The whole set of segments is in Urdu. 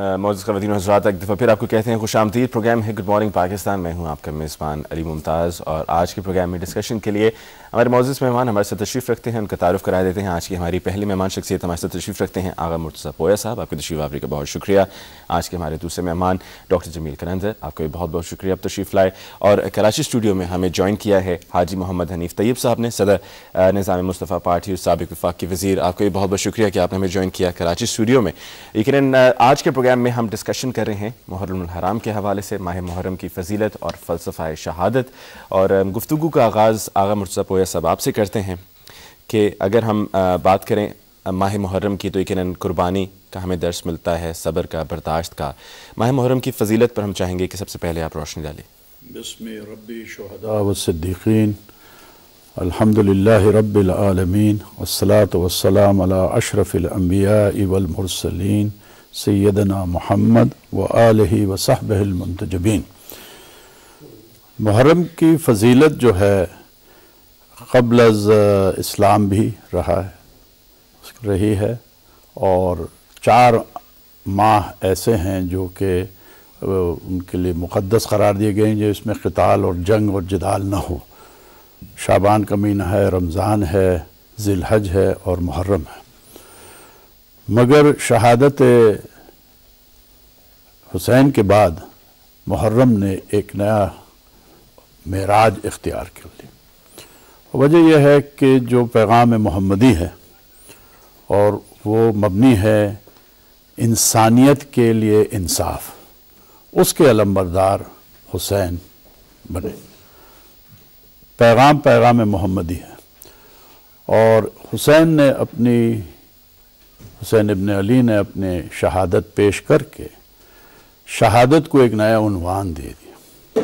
معزز خواتین و حضرات، ایک دفعہ پھر آپ کو کہتے ہیں خوش آمدید۔ پروگرام ہے گڈ مارننگ پاکستان، میں ہوں آپ کا میزبان علی ممتاز، اور آج کے پروگرام میں ڈسکشن کے لیے ہمارے معزز مہمان ہمارے ساتھ تشریف رکھتے ہیں، ان کا تعارف کرا دیتے ہیں۔ آج کی ہماری پہلی مہمان شخصیت ہمارے ساتھ تشریف رکھتے ہیں آغا مرتضیٰ پویا صاحب، آپ کی تشریف آوری کا بہت شکریہ۔ آج کے ہمارے دوسرے مہمان ڈاکٹر جمیل قلندر، آپ کا بھی بہت بہت شکریہ آپ تشریف لائے، اور کراچی اسٹوڈیو میں ہمیں جوائن کیا ہے حاجی محمد حنیف طیب صاحب نے، صدر نظام مصطفیٰ پارٹی اور سابق وفاقی وزیر، آپ کا بھی بہت بہت شکریہ کہ آپ نے ہمیں جوائن کیا کراچی اسٹوڈیو میں۔ لیکن آج کے پروگرام میں ہم ڈسکشن کر رہے ہیں محرم الحرام کے حوالے سے، ماہ محرم کی فضیلت اور فلسفہ شہادت، اور گفتگو کا آغاز آغا مرتضیٰ پویا صاحب آپ سے کرتے ہیں کہ اگر ہم بات کریں ماہ محرم کی تو یقیناً قربانی کا ہمیں درس ملتا ہے، صبر کا، برداشت کا۔ ماہ محرم کی فضیلت پر ہم چاہیں گے کہ سب سے پہلے آپ روشنی ڈالیں۔ بسم ربی شہداء والصدیقین، الحمدللہ رب العالمین، والصلاة والسلام علی اشرف الانبیاء والمرسلین سیدنا محمد وآلہ وصحبہ المنتجبین۔ محرم کی فضیلت جو ہے قبل از اسلام بھی رہی ہے، اور 4 ماہ ایسے ہیں جو کہ ان کے لیے مقدس قرار دیے گئے ہیں، جو اس میں قتال اور جنگ اور جدال نہ ہو۔ شعبان کا مہینہ ہے، رمضان ہے، ذی الحج ہے اور محرم ہے۔ مگر شہادت حسین کے بعد محرم نے ایک نیا معراج اختیار کر لی۔ وجہ یہ ہے کہ جو پیغام محمدی ہے اور وہ مبنی ہے انسانیت کے لیے انصاف، اس کے علمبردار حسین بنے۔ پیغام محمدی ہے، اور حسین ابن علی نے اپنے شہادت پیش کر کے شہادت کو ایک نیا عنوان دے دیا۔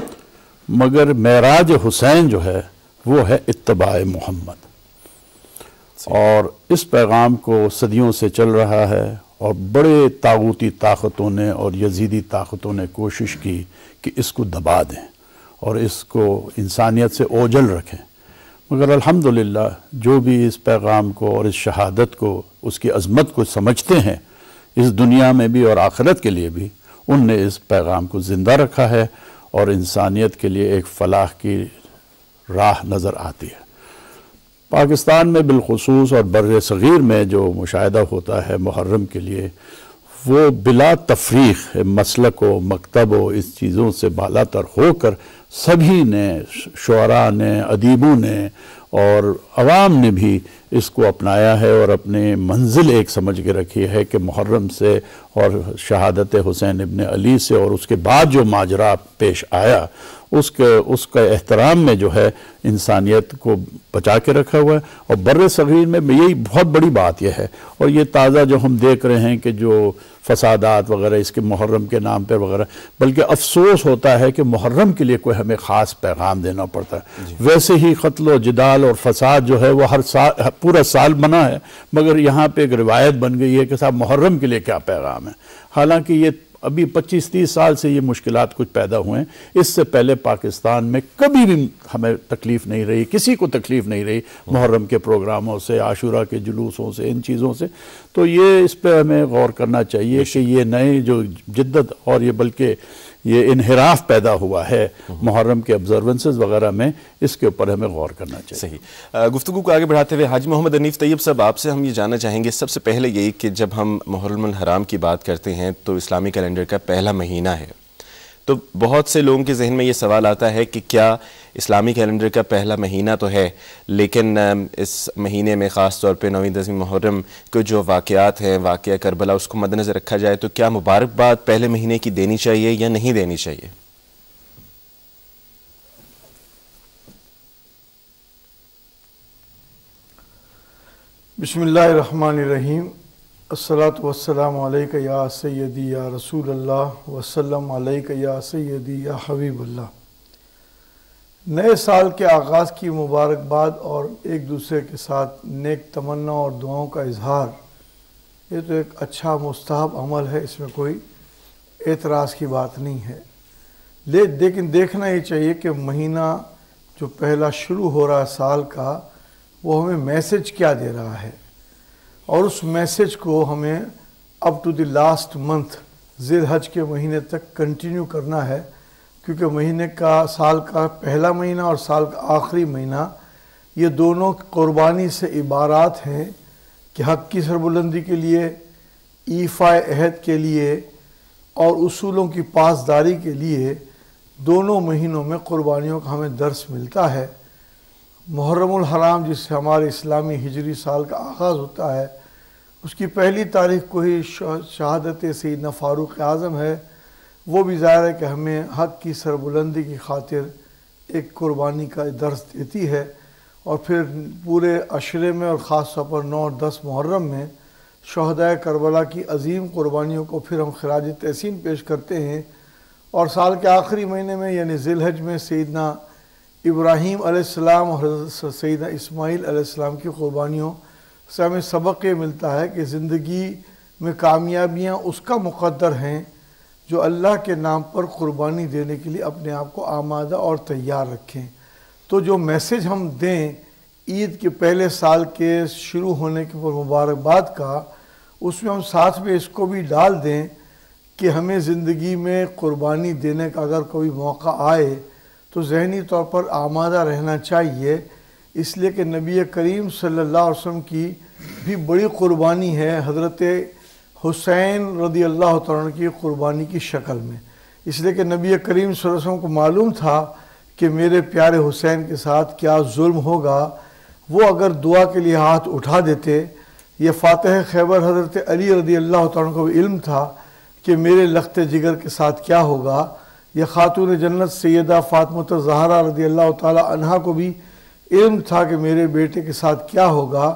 مگر معراج حسین جو ہے وہ ہے اتباع محمد، اور اس پیغام کو صدیوں سے چل رہا ہے، اور بڑے طاغوتی طاقتوں نے اور یزیدی طاقتوں نے کوشش کی کہ اس کو دبا دیں اور اس کو انسانیت سے اوجھل رکھیں۔ مگر الحمدللہ جو بھی اس پیغام کو اور اس شہادت کو، اس کی عظمت کو سمجھتے ہیں، اس دنیا میں بھی اور آخرت کے لیے بھی، ان نے اس پیغام کو زندہ رکھا ہے، اور انسانیت کے لیے ایک فلاح کی راہ نظر آتی ہے۔ پاکستان میں بالخصوص اور بر صغیر میں جو مشاہدہ ہوتا ہے محرم کے لیے، وہ بلا تفریق مسلک و مکتب و اس چیزوں سے بالا تر ہو کر سبھی نے، شعراء نے، ادیبوں نے اور عوام نے بھی اس کو اپنایا ہے، اور اپنے منزل ایک سمجھ کے رکھی ہے کہ محرم سے اور شہادت حسین ابن علی سے اور اس کے بعد جو ماجرا پیش آیا، اس کا احترام میں جو ہے انسانیت کو بچا کے رکھا ہوا ہے۔ اور بر صغیر میں یہی بہت بڑی بات یہ ہے، اور یہ تازہ جو ہم دیکھ رہے ہیں کہ جو فسادات وغیرہ اس کے محرم کے نام پر وغیرہ، بلکہ افسوس ہوتا ہے کہ محرم کے لیے کوئی ہمیں خاص پیغام دینا پڑتا ہے۔ ویسے ہی قتل و جدال اور فساد جو ہے وہ ہر سال پورا سال بنا ہے، مگر یہاں پہ ایک روایت بن گئی ہے کہ صاحب محرم کے لیے کیا پیغام ہے۔ حالانکہ یہ ابھی 25-30 سال سے یہ مشکلات کچھ پیدا ہوئے ہیں، اس سے پہلے پاکستان میں کبھی بھی ہمیں تکلیف نہیں رہی، کسی کو تکلیف نہیں رہی محرم کے پروگراموں سے، عاشورہ کے جلوسوں سے، ان چیزوں سے۔ تو یہ اس پہ ہمیں غور کرنا چاہیے کہ یہ نئے جو جدت اور یہ بلکہ یہ انحراف پیدا ہوا ہے محرم کے آبزرونسز وغیرہ میں، اس کے اوپر ہمیں غور کرنا چاہیے۔ صحیح۔ گفتگو کو آگے بڑھاتے ہوئے حاجی محمد حنیف طیب صاحب، آپ سے ہم یہ جاننا چاہیں گے سب سے پہلے یہی کہ جب ہم محرم الحرام کی بات کرتے ہیں تو اسلامی کیلنڈر کا پہلا مہینہ ہے، تو بہت سے لوگوں کے ذہن میں یہ سوال آتا ہے کہ کیا اسلامی کیلنڈر کا پہلا مہینہ تو ہے، لیکن اس مہینے میں خاص طور پہ 9ویں 10ویں محرم کے جو واقعات ہیں، واقعہ کربلا، اس کو مد نظر رکھا جائے تو کیا مبارکباد پہلے مہینے کی دینی چاہیے یا نہیں دینی چاہیے؟ بسم اللہ الرحمن الرحیم، الصلاۃ والسلام علیک یا سیدی یا رسول اللہ وسلم علیک یا سیدی یا حبیب اللہ۔ نئے سال کے آغاز کی مبارکباد اور ایک دوسرے کے ساتھ نیک تمنا اور دعاؤں کا اظہار، یہ تو ایک اچھا مستحب عمل ہے، اس میں کوئی اعتراض کی بات نہیں ہے۔ لیکن دیکھنا یہ چاہیے کہ مہینہ جو پہلا شروع ہو رہا ہے سال کا، وہ ہمیں میسج کیا دے رہا ہے، اور اس میسج کو ہمیں up to the last month ذی الحج کے مہینے تک کنٹینیو کرنا ہے، کیونکہ مہینے کا سال کا پہلا مہینہ اور سال کا آخری مہینہ یہ دونوں قربانی سے عبارات ہیں کہ حق کی سربلندی کے لیے، ایفاء عہد کے لیے اور اصولوں کی پاسداری کے لیے دونوں مہینوں میں قربانیوں کا ہمیں درس ملتا ہے۔ محرم الحرام جس سے ہمارے اسلامی ہجری سال کا آغاز ہوتا ہے، اس کی پہلی تاریخ کو ہی شہادت سیدنا فاروق اعظم ہے، وہ بھی ظاہر ہے کہ ہمیں حق کی سربلندی کی خاطر ایک قربانی کا درس دیتی ہے۔ اور پھر پورے عشرے میں اور خاص طور پر 9 اور 10 محرم میں شہدائے کربلا کی عظیم قربانیوں کو پھر ہم خراج تحسین پیش کرتے ہیں، اور سال کے آخری مہینے میں یعنی ذی الحج میں سیدنا ابراہیم علیہ السلام اور حضرت سیدنا اسماعیل علیہ السلام کی قربانیوں سے ہمیں سبق یہ ملتا ہے کہ زندگی میں کامیابیاں اس کا مقدر ہیں جو اللہ کے نام پر قربانی دینے کے لیے اپنے آپ کو آمادہ اور تیار رکھیں۔ تو جو میسیج ہم دیں عید کے پہلے سال کے شروع ہونے کے پر مبارکباد کا، اس میں ہم ساتھ میں اس کو بھی ڈال دیں کہ ہمیں زندگی میں قربانی دینے کا اگر کوئی موقع آئے تو ذہنی طور پر آمادہ رہنا چاہیے، اس لیے کہ نبی کریم صلی اللہ علیہ وسلم کی بھی بڑی قربانی ہے حضرت حسین رضی اللہ تعالیٰ عنہ کی قربانی کی شکل میں، اس لیے کہ نبی کریم صلی اللہ علیہ وسلم کو معلوم تھا کہ میرے پیارے حسین کے ساتھ کیا ظلم ہوگا۔ وہ اگر دعا کے لیے ہاتھ اٹھا دیتے، یہ فاتح خیبر حضرت علی رضی اللہ تعالیٰ عنہ کو بھی علم تھا کہ میرے لخت جگر کے ساتھ کیا ہوگا، یہ خاتون جنت سیدہ فاطمہ الزہرا رضی اللہ تعالیٰ عنہا کو بھی علم تھا کہ میرے بیٹے کے ساتھ کیا ہوگا۔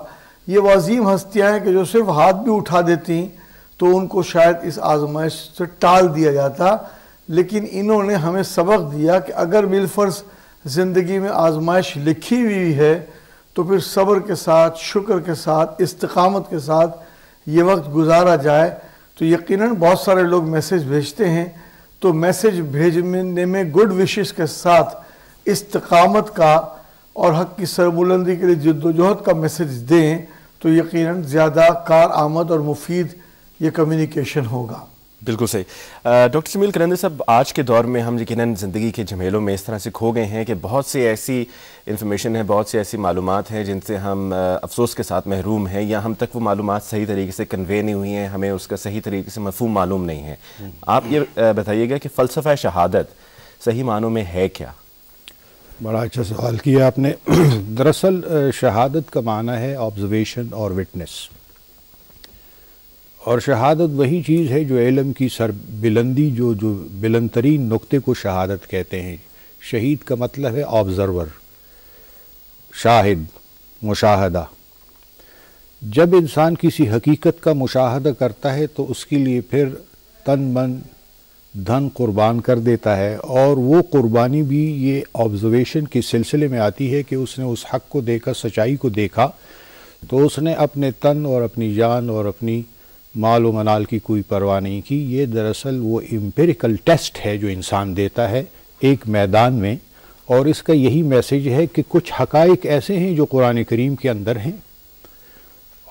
یہ وہ عظیم ہستیاں ہیں کہ جو صرف ہاتھ بھی اٹھا دیتی تو ان کو شاید اس آزمائش سے ٹال دیا جاتا، لیکن انہوں نے ہمیں سبق دیا کہ اگر بالفرض زندگی میں آزمائش لکھی ہوئی ہے تو پھر صبر کے ساتھ، شکر کے ساتھ، استقامت کے ساتھ یہ وقت گزارا جائے تو یقیناً بہت سارے لوگ میسیج بھیجتے ہیں، تو میسیج بھیجنے میں گڈ وشز کے ساتھ استقامت کا اور حق کی سربلندی کے لیے جد و جہد کا میسیج دیں تو یقیناً زیادہ کارآمد اور مفید یہ کمیونیکیشن ہوگا۔ بالکل صحیح۔ ڈاکٹر جمیل کرندے صاحب، آج کے دور میں ہم یقیناً زندگی کے جھمیلوں میں اس طرح سے کھو گئے ہیں کہ بہت سی ایسی انفارمیشن ہے، بہت سی ایسی معلومات ہیں جن سے ہم افسوس کے ساتھ محروم ہیں، یا ہم تک وہ معلومات صحیح طریقے سے کنوے نہیں ہوئی ہیں، ہمیں اس کا صحیح طریقے سے مفہوم معلوم نہیں ہے۔ آپ یہ بتائیے گا کہ فلسفہ شہادت صحیح معنوں میں ہے کیا؟ بڑا اچھا سوال کیا آپ نے۔ دراصل شہادت کا معنی ہے آبزرویشن اور وٹنس، اور شہادت وہی چیز ہے جو علم کی سر بلندی، جو بلند ترین نقطے کو شہادت کہتے ہیں۔ شہید کا مطلب ہے آبزرور، شاہد، مشاہدہ۔ جب انسان کسی حقیقت کا مشاہدہ کرتا ہے تو اس کے لیے پھر تن من دھن قربان کر دیتا ہے، اور وہ قربانی بھی یہ آبزرویشن کے سلسلے میں آتی ہے کہ اس نے اس حق کو دیکھا، سچائی کو دیکھا، تو اس نے اپنے تن اور اپنی جان اور اپنی مال و منال کی کوئی پرواہ نہیں کی۔ یہ دراصل وہ امپیریکل ٹیسٹ ہے جو انسان دیتا ہے ایک میدان میں، اور اس کا یہی میسیج ہے کہ کچھ حقائق ایسے ہیں جو قرآن کریم کے اندر ہیں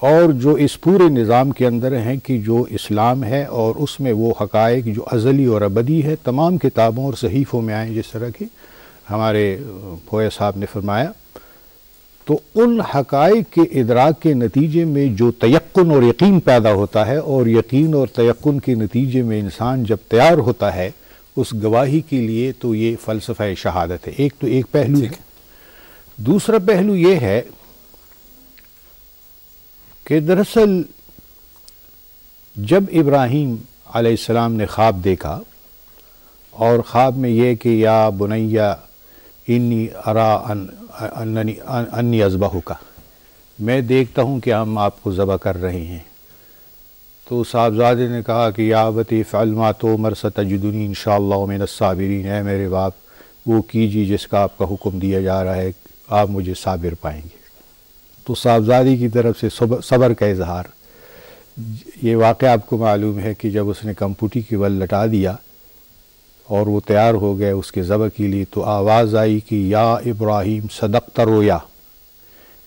اور جو اس پورے نظام کے اندر ہیں کہ جو اسلام ہے، اور اس میں وہ حقائق جو ازلی اور ابدی ہے تمام کتابوں اور صحیفوں میں آئیں، جس طرح کہ ہمارے پویا صاحب نے فرمایا۔ تو ان حقائق کے ادراک کے نتیجے میں جو تیقن اور یقین پیدا ہوتا ہے، اور یقین اور تیقن کے نتیجے میں انسان جب تیار ہوتا ہے اس گواہی کے لیے، تو یہ فلسفہ شہادت ہے۔ ایک پہلو ہے۔ دوسرا پہلو یہ ہے کہ دراصل جب ابراہیم علیہ السلام نے خواب دیکھا، اور خواب میں یہ کہ یا بنیا انی ارا انی اذبحک، میں دیکھتا ہوں کہ ہم آپ کو ذبح کر رہے ہیں، تو صاحبزادے نے کہا کہ یا ابتی افعل ما تؤمر ستجدنی انشاءاللہ من الصابرین، اے میرے باپ وہ کیجیے جس کا آپ کا حکم دیا جا رہا ہے، آپ مجھے صابر پائیں گے۔ تو صاحبزادی کی طرف سے صبر کا اظہار۔ یہ واقعہ آپ کو معلوم ہے کہ جب اس نے کمپوٹی کے بل لٹا دیا اور وہ تیار ہو گئے اس کے ذبح کے لیے، تو آواز آئی کہ یا ابراہیم صدقت رویا،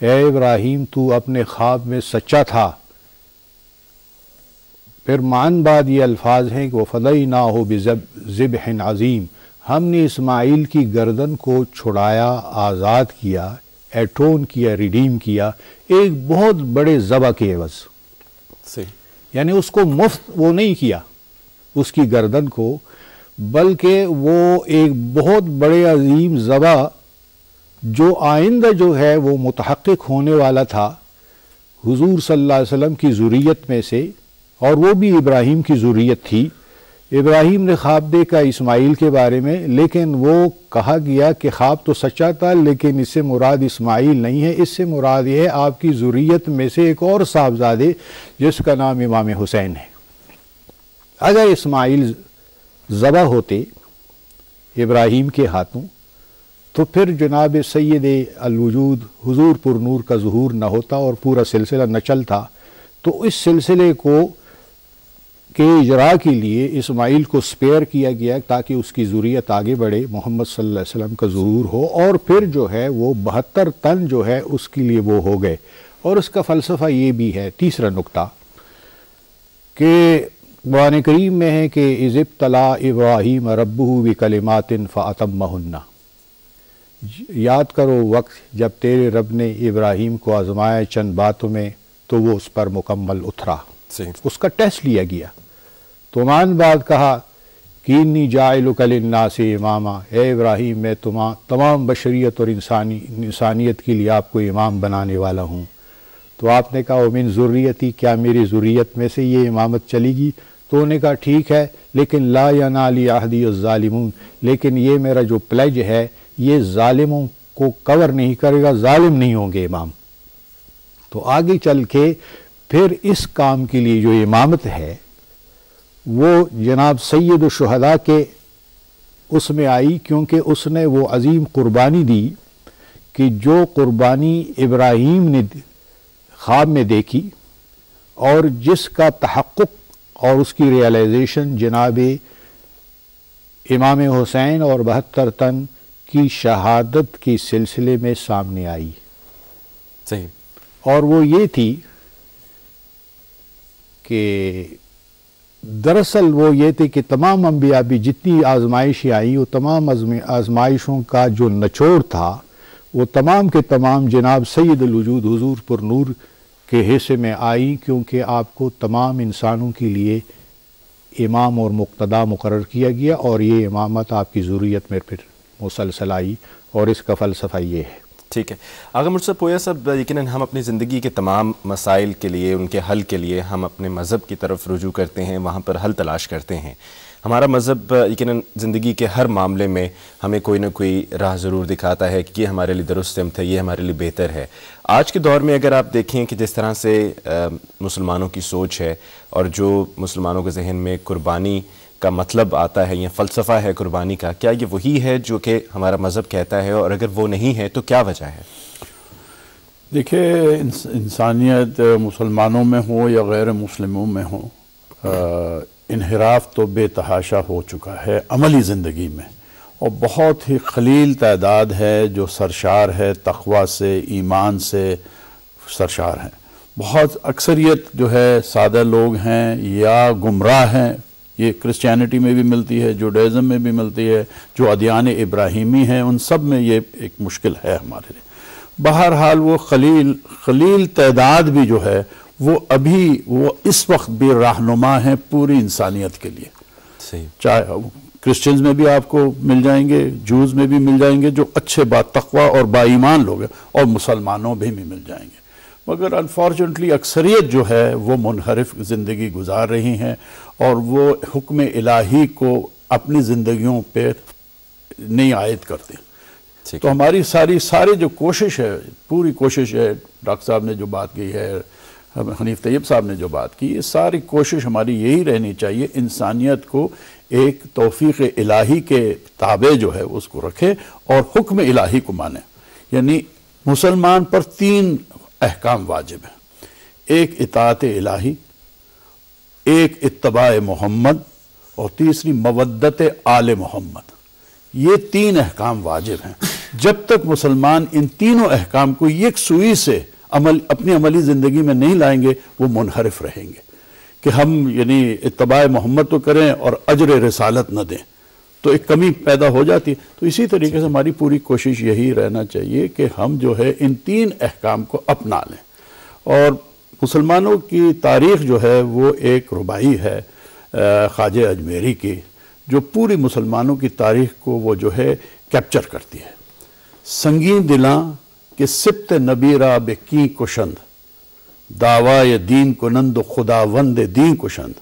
اے ابراہیم تو اپنے خواب میں سچا تھا۔ پھر مان بعد یہ الفاظ ہیں کہ وَفَدَيْنَاهُ بِذِبْحٍ عَظِيمٍ، ہم نے اسماعیل کی گردن کو چھڑایا، آزاد کیا، ایٹون کیا، ریڈیم کیا ایک بہت بڑے ذبح کے عوض. یعنی اس کو مفت وہ نہیں کیا اس کی گردن کو، بلکہ وہ ایک بہت بڑے عظیم ذبح جو آئندہ جو ہے وہ متحقق ہونے والا تھا حضور صلی اللہ علیہ وسلم کی ذریت میں سے، اور وہ بھی ابراہیم کی ذریت تھی. ابراہیم نے خواب دیکھا اسماعیل کے بارے میں، لیکن وہ کہا گیا کہ خواب تو سچا تھا لیکن اس سے مراد اسماعیل نہیں ہے، اس سے مراد یہ ہے آپ کی ذریت میں سے ایک اور صاحبزادے جس کا نام امام حسین ہے. اگر اسماعیل ذبح ہوتے ابراہیم کے ہاتھوں تو پھر جناب سید الوجود حضور پر نور کا ظہور نہ ہوتا اور پورا سلسلہ نہ چلتا. تو اس سلسلے کے اجرا کے لیے اسماعیل کو سپیئر کیا گیا تاکہ اس کی ذریت آگے بڑھے، محمد صلی اللہ علیہ وسلم کا ظہور ہو، اور پھر جو ہے وہ 72 تن جو ہے اس کے لیے وہ ہو گئے. اور اس کا فلسفہ یہ بھی ہے، تیسرا نقطہ، کہ قرآن کریم میں ہے کہ اذ ابتلی ابراہیم ربہ بکلمات فاتمہن، یاد کرو وقت جب تیرے رب نے ابراہیم کو آزمایا چند باتوں میں تو وہ اس پر مکمل اترا، اس کا ٹیسٹ لیا گیا. تو مان بعد کہا کہ انی جاعلک للناس اماما، اے ابراہیم میں تمام بشریت اور انسانیت کے لیے آپ کو امام بنانے والا ہوں. تو آپ نے کہا ومن ذریتی، کیا میری ذریت میں سے یہ امامت چلے گی؟ تو انہوں نے کہا ٹھیک ہے، لیکن لا ینالی عہدی الظالمون، لیکن یہ میرا جو پلیج ہے یہ ظالموں کو کور نہیں کرے گا، ظالم نہیں ہوں گے امام. تو آگے چل کے پھر اس کام کے لیے جو امامت ہے وہ جناب سید الشہداء کے اس میں آئی، کیونکہ اس نے وہ عظیم قربانی دی کہ جو قربانی ابراہیم نے خواب میں دیکھی اور جس کا تحقق اور اس کی ریئلائزیشن جناب امام حسین اور 72 تن کی شہادت کے سلسلے میں سامنے آئی. صحیح. اور وہ یہ تھی کہ دراصل وہ یہ تھی کہ تمام انبیاء بھی جتنی آزمائشیں آئیں وہ تمام آزمائشوں کا جو نچوڑ تھا وہ تمام کے تمام جناب سید الوجود حضور پر نور کے حصے میں آئی، کیونکہ آپ کو تمام انسانوں کے لیے امام اور مقتدا مقرر کیا گیا، اور یہ امامت آپ کی ذریت میں پھر مسلسل آئی، اور اس کا فلسفہ یہ ہے. ٹھیک ہے. آغا مرتضیٰ پویا صاحب، یقیناً ہم اپنی زندگی کے تمام مسائل کے لیے، ان کے حل کے لیے ہم اپنے مذہب کی طرف رجوع کرتے ہیں، وہاں پر حل تلاش کرتے ہیں. ہمارا مذہب یقیناً زندگی کے ہر معاملے میں ہمیں کوئی نہ کوئی راہ ضرور دکھاتا ہے کہ یہ ہمارے لیے درست سمت ہے، یہ ہمارے لیے بہتر ہے. آج کے دور میں اگر آپ دیکھیں کہ جس طرح سے مسلمانوں کی سوچ ہے اور جو مسلمانوں کے ذہن میں قربانی کا مطلب آتا ہے یا فلسفہ ہے قربانی کا، کیا یہ وہی ہے جو کہ ہمارا مذہب کہتا ہے؟ اور اگر وہ نہیں ہے تو کیا وجہ ہے؟ دیکھیں، انسانیت مسلمانوں میں ہو یا غیر مسلموں میں ہو، انحراف تو بے تحاشا ہو چکا ہے عملی زندگی میں، اور بہت ہی قلیل تعداد ہے جو سرشار ہے تقوی سے، ایمان سے سرشار ہیں. بہت اکثریت جو ہے سادہ لوگ ہیں یا گمراہ ہیں. یہ کرسچینٹی میں بھی ملتی ہے، جوڈائزم میں بھی ملتی ہے، جو ادیان ابراہیمی ہیں ان سب میں یہ ایک مشکل ہے ہمارے لیے. بہرحال وہ قلیل تعداد بھی جو ہے وہ ابھی وہ اس وقت بھی رہنما ہیں پوری انسانیت کے لیے. صحیح. چاہے کرسچنز میں بھی آپ کو مل جائیں گے، جوز میں بھی مل جائیں گے جو اچھے با تقوی اور با ایمان لوگ ہیں، اور مسلمانوں بھی مل جائیں گے. مگر انفارچونیٹلی اکثریت جو ہے وہ منحرف زندگی گزار رہی ہیں، اور وہ حکم الہی کو اپنی زندگیوں پہ نہیں عائد کرتے. تو ہماری ساری جو کوشش ہے، پوری کوشش ہے، ڈاکٹر صاحب نے جو بات کی ہے، حنیف طیب صاحب نے جو بات کی، یہ ساری کوشش ہماری یہی رہنی چاہیے انسانیت کو ایک توفیق الہی کے تابع جو ہے اس کو رکھے اور حکم الہی کو مانے. یعنی مسلمان پر 3 احکام واجب ہیں: ایک اطاعت الہی، ایک اتباع محمد، اور تیسری مودت آل محمد. یہ 3 احکام واجب ہیں. جب تک مسلمان ان تینوں احکام کو یک سوئی سے اپنی عملی زندگی میں نہیں لائیں گے وہ منحرف رہیں گے. کہ ہم یعنی اتباع محمد تو کریں اور اجر رسالت نہ دیں، تو ایک کمی پیدا ہو جاتی ہے۔ تو اسی طریقے سے ہماری پوری کوشش یہی رہنا چاہیے کہ ہم جو ہے ان 3 احکام کو اپنا لیں۔ اور مسلمانوں کی تاریخ جو ہے وہ ایک رباعی ہے خواجہ اجمیری کی، جو پوری مسلمانوں کی تاریخ کو وہ جو ہے کیپچر کرتی ہے۔ سنگین دلاں کہ سبت نبیرہ بکی کشند، دعوی دین کنند و خداوند دین کشند،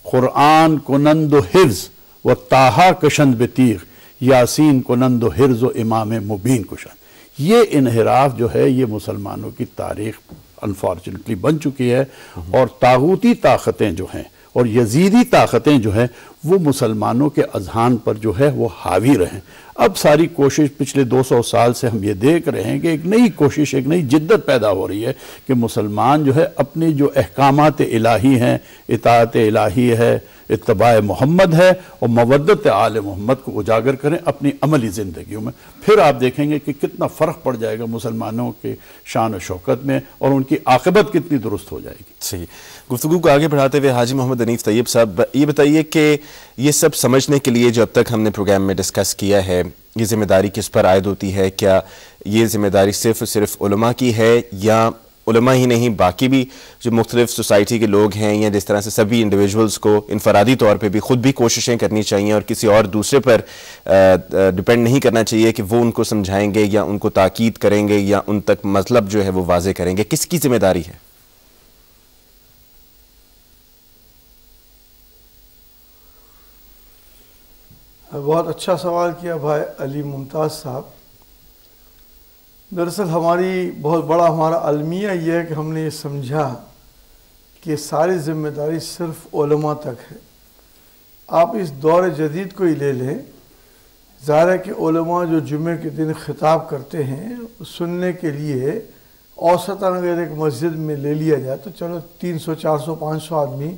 قرآن کنند و حفظ و تاہا کشند بتیغ، یاسین کنند و حرز و امام مبین کشند۔ یہ انحراف جو ہے یہ مسلمانوں کی تاریخ انفارچونیٹلی بن چکی ہے، اور طاغوتی طاقتیں جو ہیں اور یزیدی طاقتیں جو ہیں وہ مسلمانوں کے اذہان پر جو ہے وہ حاوی رہیں۔ اب ساری کوشش پچھلے 200 سال سے ہم یہ دیکھ رہے ہیں کہ ایک نئی کوشش، ایک نئی جدت پیدا ہو رہی ہے کہ مسلمان جو ہے اپنی جو احکامات الہی ہیں، اطاعت الہی ہے، اتباع محمد ہے، اور مودت آل محمد کو اجاگر کریں اپنی عملی زندگیوں میں۔ پھر آپ دیکھیں گے کہ کتنا فرق پڑ جائے گا مسلمانوں کے شان و شوکت میں، اور ان کی عاقبت کتنی درست ہو جائے گی۔ صحیح۔ گفتگو کو آگے بڑھاتے ہوئے حاجی محمد حنیف طیب صاحب، یہ بتائیے کہ یہ سب سمجھنے کے لیے جو اب تک ہم نے پروگرام میں ڈسکس کیا ہے، یہ ذمہ داری کس پر عائد ہوتی ہے؟ کیا یہ ذمہ داری صرف علماء کی ہے، یا علماء ہی نہیں باقی بھی جو مختلف سوسائٹی کے لوگ ہیں، یا جس طرح سے سبھی انڈیویجولز کو انفرادی طور پہ بھی خود بھی کوششیں کرنی چاہیے اور کسی اور دوسرے پر ڈیپینڈ نہیں کرنا چاہیے کہ وہ ان کو سمجھائیں گے یا ان کو تاکید کریں گے یا ان تک مطلب جو ہے وہ واضح کریں گے؟ کس کی ذمہ داری ہے؟ بہت اچھا سوال کیا بھائی علی ممتاز صاحب۔ دراصل ہماری بہت بڑا ہمارا المیہ یہ ہے کہ ہم نے یہ سمجھا کہ ساری ذمہ داری صرف علماء تک ہے۔ آپ اس دور جدید کو ہی لے لیں، ظاہر ہے کہ علماء جو جمعے کے دن خطاب کرتے ہیں سننے کے لیے اوسطاً اگر ایک مسجد میں لے لیا جائے تو چلو 300 400 500 آدمی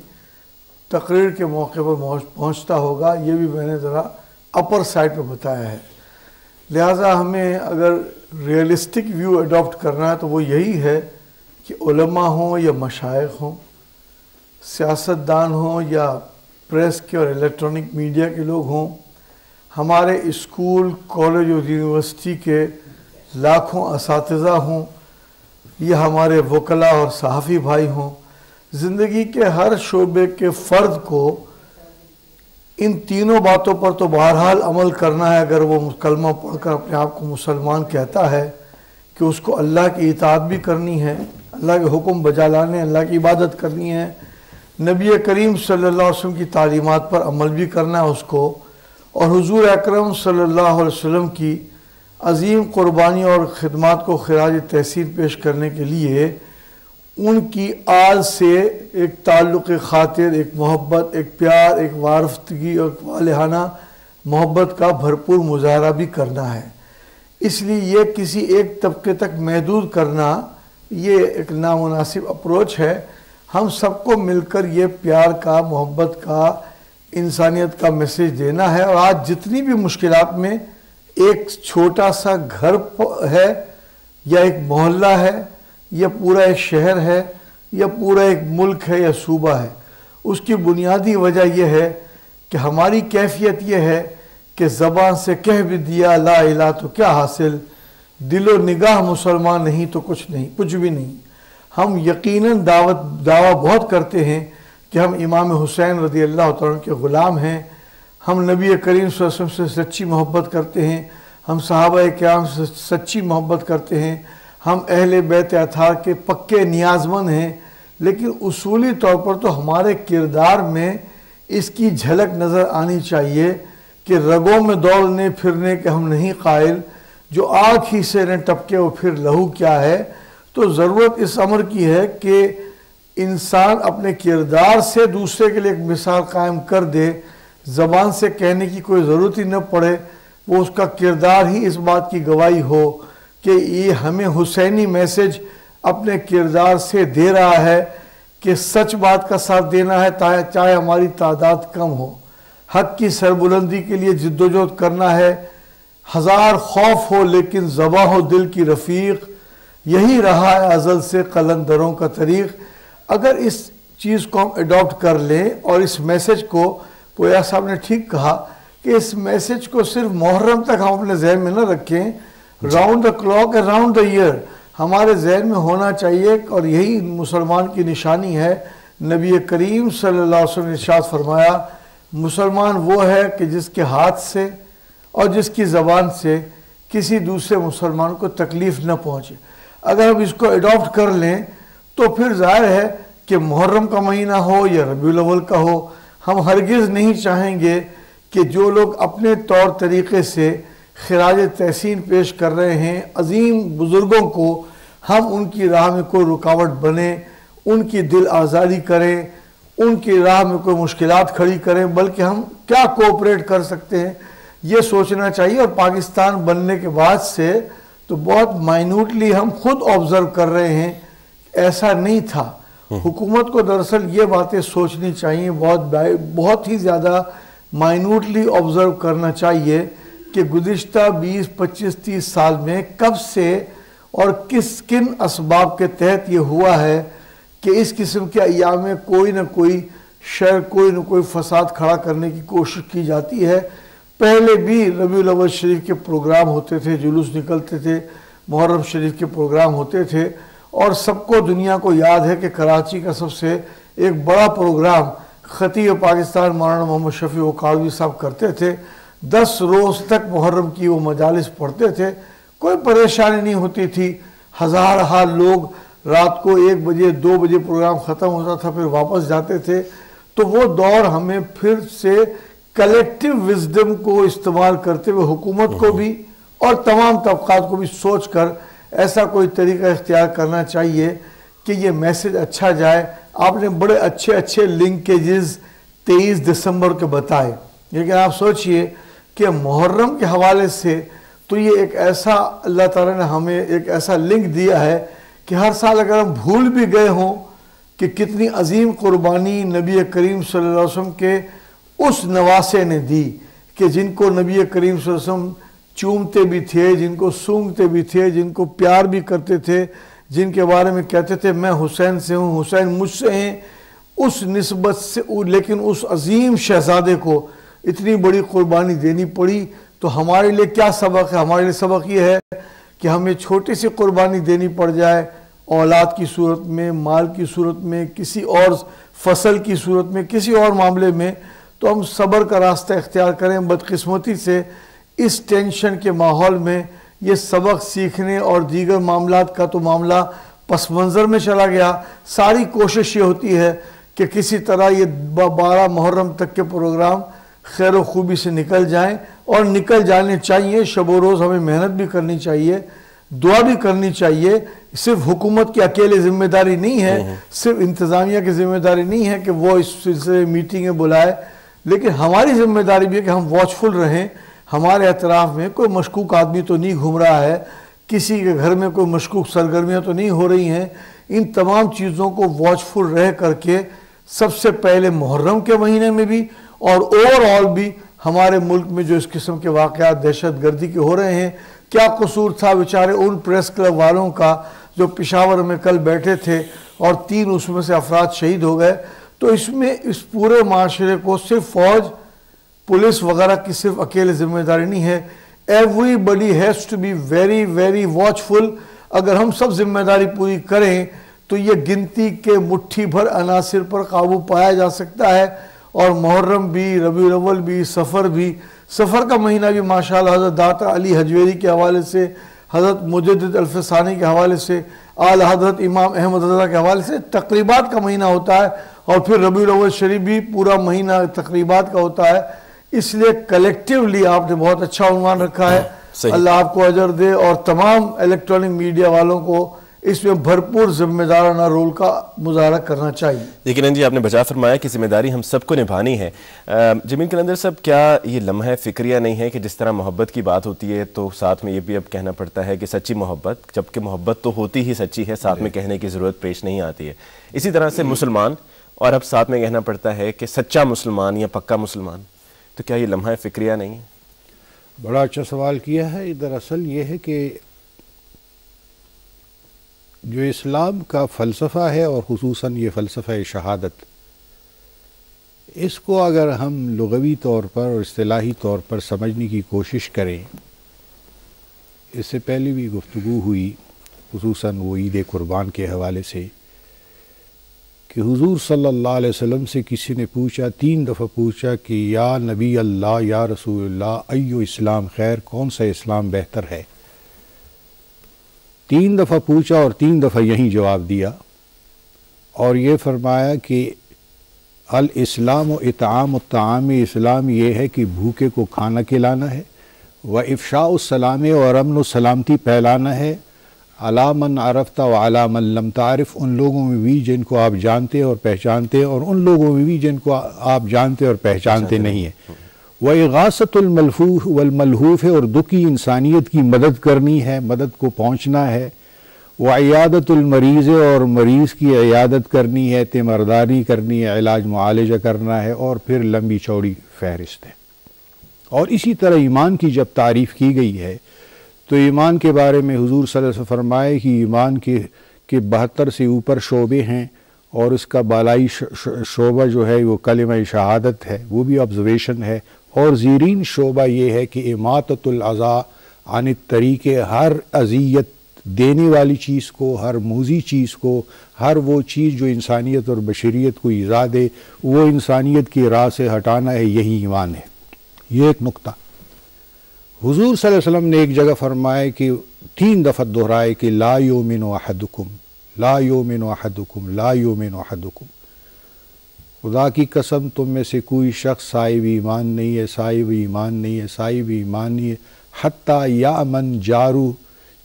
تقریر کے موقع پر پہنچتا ہوگا، یہ بھی میں نے ذرا اپر سائڈ پہ بتایا ہے۔ لہٰذا ہمیں اگر ریئلسٹک ویو اڈاپٹ کرنا ہے تو وہ یہی ہے کہ علماء ہوں یا مشائخ ہوں، سیاستدان ہوں یا پریس کے اور الیکٹرانک میڈیا کے لوگ ہوں، ہمارے اسکول کالج اور یونیورسٹی کے لاکھوں اساتذہ ہوں، یا ہمارے وکلاء اور صحافی بھائی ہوں، زندگی کے ہر شعبے کے فرد کو ان تینوں باتوں پر تو بہرحال عمل کرنا ہے۔ اگر وہ کلمہ پڑھ کر اپنے آپ کو مسلمان کہتا ہے کہ اس کو اللہ کی اطاعت بھی کرنی ہے، اللہ کے حکم بجا لانے، اللہ کی عبادت کرنی ہے، نبی کریم صلی اللہ علیہ وسلم کی تعلیمات پر عمل بھی کرنا ہے اس کو، اور حضور اکرم صلی اللہ علیہ وسلم کی عظیم قربانی اور خدمات کو خراج تحسین پیش کرنے کے لیے ان کی آل سے ایک تعلق خاطر، ایک محبت، ایک پیار، ایک وارفتگی اور والہانہ محبت کا بھرپور مظاہرہ بھی کرنا ہے۔ اس لیے یہ کسی ایک طبقے تک محدود کرنا یہ ایک نامناسب اپروچ ہے۔ ہم سب کو مل کر یہ پیار کا، محبت کا، انسانیت کا میسیج دینا ہے۔ اور آج جتنی بھی مشکلات میں ایک چھوٹا سا گھر ہے یا ایک محلہ ہے یا پورا ایک شہر ہے یا پورا ایک ملک ہے یا صوبہ ہے، اس کی بنیادی وجہ یہ ہے کہ ہماری کیفیت یہ ہے کہ زبان سے کہہ بھی دیا لا الہ تو کیا حاصل، دل و نگاہ مسلمان نہیں تو کچھ نہیں، کچھ بھی نہیں۔ ہم یقیناً دعویٰ بہت کرتے ہیں کہ ہم امام حسین رضی اللہ تعالیٰ کے غلام ہیں، ہم نبی کریم صلی اللہ علیہ وسلم سے سچی محبت کرتے ہیں، ہم صحابہ کرام سے سچی محبت کرتے ہیں، ہم اہل بیت اطہار کے پکے نیازمند ہیں، لیکن اصولی طور پر تو ہمارے کردار میں اس کی جھلک نظر آنی چاہیے کہ رگوں میں دوڑنے پھرنے کے ہم نہیں قائل، جو آنکھ ہی سے نہ ٹپکے وہ پھر لہو کیا ہے۔ تو ضرورت اس امر کی ہے کہ انسان اپنے کردار سے دوسرے کے لیے ایک مثال قائم کر دے، زبان سے کہنے کی کوئی ضرورت ہی نہ پڑے، وہ اس کا کردار ہی اس بات کی گواہی ہو کہ یہ ہمیں حسینی میسج اپنے کردار سے دے رہا ہے کہ سچ بات کا ساتھ دینا ہے چاہے ہماری تعداد کم ہو، حق کی سربلندی کے لیے جدوجہد کرنا ہے، ہزار خوف ہو لیکن زباں ہو دل کی رفیق، یہی رہا ہے ازل سے قلندروں کا طریق۔ اگر اس چیز کو ہم اڈاپٹ کر لیں اور اس میسج کو، پویا صاحب نے ٹھیک کہا کہ اس میسج کو صرف محرم تک ہم اپنے ذہن میں نہ رکھیں، round the clock around the year ہمارے ذہن میں ہونا چاہیے، اور یہی مسلمان کی نشانی ہے۔ نبی کریم صلی اللہ علیہ وسلم نے ارشاد فرمایا مسلمان وہ ہے کہ جس کے ہاتھ سے اور جس کی زبان سے کسی دوسرے مسلمان کو تکلیف نہ پہنچے۔ اگر ہم اس کو اڈاپٹ کر لیں تو پھر ظاہر ہے کہ محرم کا مہینہ ہو یا ربیع الاول کا ہو، ہم ہرگز نہیں چاہیں گے کہ جو لوگ اپنے طور طریقے سے خراج تحسین پیش کر رہے ہیں عظیم بزرگوں کو، ہم ان کی راہ میں کوئی رکاوٹ بنیں، ان کی دل آزاری کریں، ان کی راہ میں کوئی مشکلات کھڑی کریں، بلکہ ہم کیا کوآپریٹ کر سکتے ہیں یہ سوچنا چاہیے۔ اور پاکستان بننے کے بعد سے تو بہت مائنوٹلی ہم خود آبزرو کر رہے ہیں، ایسا نہیں تھا۔ حکومت کو دراصل یہ باتیں سوچنی چاہیے، بہت ہی زیادہ مائنوٹلی آبزرو کرنا چاہیے کہ گزشتہ 20 25 30 سال میں کب سے اور کن اسباب کے تحت یہ ہوا ہے کہ اس قسم کے ایام میں کوئی نہ کوئی شر، کوئی نہ کوئی فساد کھڑا کرنے کی کوشش کی جاتی ہے۔ پہلے بھی ربیع الاول شریف کے پروگرام ہوتے تھے، جلوس نکلتے تھے، محرم شریف کے پروگرام ہوتے تھے، اور سب کو دنیا کو یاد ہے کہ کراچی کا سب سے ایک بڑا پروگرام خطیب پاکستان مولانا محمد شفیع اکاڑوی صاحب کرتے تھے۔ 10 روز تک محرم کی وہ مجالس پڑھتے تھے، کوئی پریشانی نہیں ہوتی تھی، ہزارہا لوگ رات کو 1 بجے 2 بجے پروگرام ختم ہوتا تھا، پھر واپس جاتے تھے۔ تو وہ دور ہمیں پھر سے کلیکٹیو وزڈم کو استعمال کرتے ہوئے حکومت کو بھی اور تمام طبقات کو بھی سوچ کر ایسا کوئی طریقہ اختیار کرنا چاہیے کہ یہ میسج اچھا جائے۔ آپ نے بڑے اچھے لنکیجز 23 دسمبر کے بتائے، لیکن آپ سوچئے کہ محرم کے حوالے سے تو یہ ایک ایسا اللہ تعالیٰ نے ہمیں ایک ایسا لنک دیا ہے کہ ہر سال اگر ہم بھول بھی گئے ہوں کہ کتنی عظیم قربانی نبی کریم صلی اللہ علیہ وسلم کے اس نواسے نے دی، کہ جن کو نبی کریم صلی اللہ علیہ وسلم چومتے بھی تھے، جن کو سونگتے بھی تھے، جن کو پیار بھی کرتے تھے، جن کے بارے میں کہتے تھے میں حسین سے ہوں، حسین مجھ سے ہیں، اس نسبت سے لیکن اس عظیم شہزادے کو اتنی بڑی قربانی دینی پڑی۔ تو ہمارے لیے کیا سبق ہے؟ ہمارے لیے سبق یہ ہے کہ ہمیں چھوٹی سی قربانی دینی پڑ جائے، اولاد کی صورت میں، مال کی صورت میں، کسی اور فصل کی صورت میں، کسی اور معاملے میں، تو ہم صبر کا راستہ اختیار کریں۔ بدقسمتی سے اس ٹینشن کے ماحول میں یہ سبق سیکھنے اور دیگر معاملات کا تو معاملہ پس منظر میں چلا گیا۔ ساری کوشش یہ ہوتی ہے کہ کسی طرح یہ 12 محرم تک کے پروگرام خیر و خوبی سے نکل جائیں، اور نکل جانے چاہیے۔ شب و روز ہمیں محنت بھی کرنی چاہیے، دعا بھی کرنی چاہیے۔ صرف حکومت کی اکیلے ذمہ داری نہیں ہے، صرف انتظامیہ کی ذمہ داری نہیں ہے کہ وہ اس سلسلے میٹنگیں بلائے، لیکن ہماری ذمہ داری بھی ہے کہ ہم واچ فل رہیں۔ ہمارے اطراف میں کوئی مشکوک آدمی تو نہیں گھوم رہا ہے، کسی کے گھر میں کوئی مشکوک سرگرمیاں تو نہیں ہو رہی ہیں۔ ان تمام چیزوں کو واچ فل رہ کر کے سب سے پہلے محرم کے مہینے میں بھی اور اوور آل بھی ہمارے ملک میں جو اس قسم کے واقعات دہشت گردی کے ہو رہے ہیں، کیا قصور تھا بیچارے ان پریس کلب والوں کا جو پشاور میں کل بیٹھے تھے اور 3 اس میں سے افراد شہید ہو گئے۔ تو اس میں اس پورے معاشرے کو صرف فوج، پولیس وغیرہ کی صرف اکیلے ذمہ داری نہیں ہے۔ Everybody has to be very very watchful. اگر ہم سب ذمہ داری پوری کریں تو یہ گنتی کے مٹھی بھر عناصر پر قابو پایا جا سکتا ہے، اور محرم بھی، ربیع الاول بھی، سفر بھی، سفر کا مہینہ بھی ماشاءاللہ حضرت داتا علی حجویری کے حوالے سے، حضرت مجدد الفسانی کے حوالے سے، اعلی حضرت امام احمد رضا کے حوالے سے تقریبات کا مہینہ ہوتا ہے، اور پھر ربیع الاول شریف بھی پورا مہینہ تقریبات کا ہوتا ہے۔ اس لیے کلیکٹیولی آپ نے بہت اچھا عنوان رکھا ہے، اللہ آپ کو اجر دے، اور تمام الیکٹرانک میڈیا والوں کو اس میں بھرپور ذمہ دارانہ رول کا مظاہرہ کرنا چاہیے۔ لیکن جی آپ نے بجا فرمایا کہ ذمہ داری ہم سب کو نبھانی ہے۔ جمیل قلندر صاحب، کیا یہ لمحہ فکریہ نہیں ہے کہ جس طرح محبت کی بات ہوتی ہے تو ساتھ میں یہ بھی اب کہنا پڑتا ہے کہ سچی محبت، جبکہ محبت تو ہوتی ہی سچی ہے، ساتھ میں کہنے کی ضرورت پیش نہیں آتی ہے۔ اسی طرح سے مسلمان، اور اب ساتھ میں کہنا پڑتا ہے کہ سچا مسلمان یا پکا مسلمان، تو کیا یہ لمحہ فکریہ نہیں ہے؟ بڑا اچھا سوال کیا ہے۔ دراصل یہ ہے کہ جو اسلام کا فلسفہ ہے اور خصوصاً یہ فلسفہ شہادت، اس کو اگر ہم لغوی طور پر اور اصطلاحی طور پر سمجھنے کی کوشش کریں، اس سے پہلے بھی گفتگو ہوئی خصوصاً وہ عید قربان کے حوالے سے کہ حضور صلی اللہ علیہ وسلم سے کسی نے پوچھا، 3 دفعہ پوچھا کہ یا نبی اللہ، یا رسول اللہ، ایو اسلام خیر، کون سا اسلام بہتر ہے؟ 3 دفعہ پوچھا اور 3 دفعہ یہی جواب دیا، اور یہ فرمایا کہ الاسلام و اطعام الطعام، اسلام یہ ہے کہ بھوکے کو کھانا کھلانا ہے، و افشاء السلام، اور امن و سلامتی پھیلانا ہے، علی من عرفت و علی من لم تعرف، ان لوگوں میں بھی جن کو آپ جانتے اور پہچانتے، اور ان لوگوں میں بھی جن کو آپ جانتے اور پہچانتے نہیں ہیں، و اغاثۃ الملفوف والملہوف، اور دکھی انسانیت کی مدد کرنی ہے، مدد کو پہنچنا ہے، و عیادت المریض، اور مریض کی عیادت کرنی ہے، تیمارداری کرنی ہے، علاج معالجہ کرنا ہے، اور پھر لمبی چوڑی فہرست ہے۔ اور اسی طرح ایمان کی جب تعریف کی گئی ہے تو ایمان کے بارے میں حضور صلی اللہ علیہ وسلم فرمائے کہ ایمان کے 72 سے اوپر شعبے ہیں، اور اس کا بالائی شعبہ جو ہے وہ کلمہ شہادت ہے، وہ بھی آبزرویشن ہے، اور زیرین شعبہ یہ ہے کہ اماطۃ الاذی عن الطریق، ہر اذیت دینے والی چیز کو، ہر موذی چیز کو، ہر وہ چیز جو انسانیت اور بشریت کو ایذا دے، وہ انسانیت کی راہ سے ہٹانا ہے، یہی ایمان ہے۔ یہ ایک نقطہ۔ حضور صلی اللہ علیہ وسلم نے ایک جگہ فرمائے کہ 3 دفعہ دہرائے کہ لا یؤمن احدکم، لا یؤمن احدکم، لا یؤمن احدکم، خدا کی قسم تم میں سے کوئی شخص صاحب ایمان نہیں ہے، صاحب ایمان نہیں ہے، صاحب ایمان نہیں ہے، حتی یامن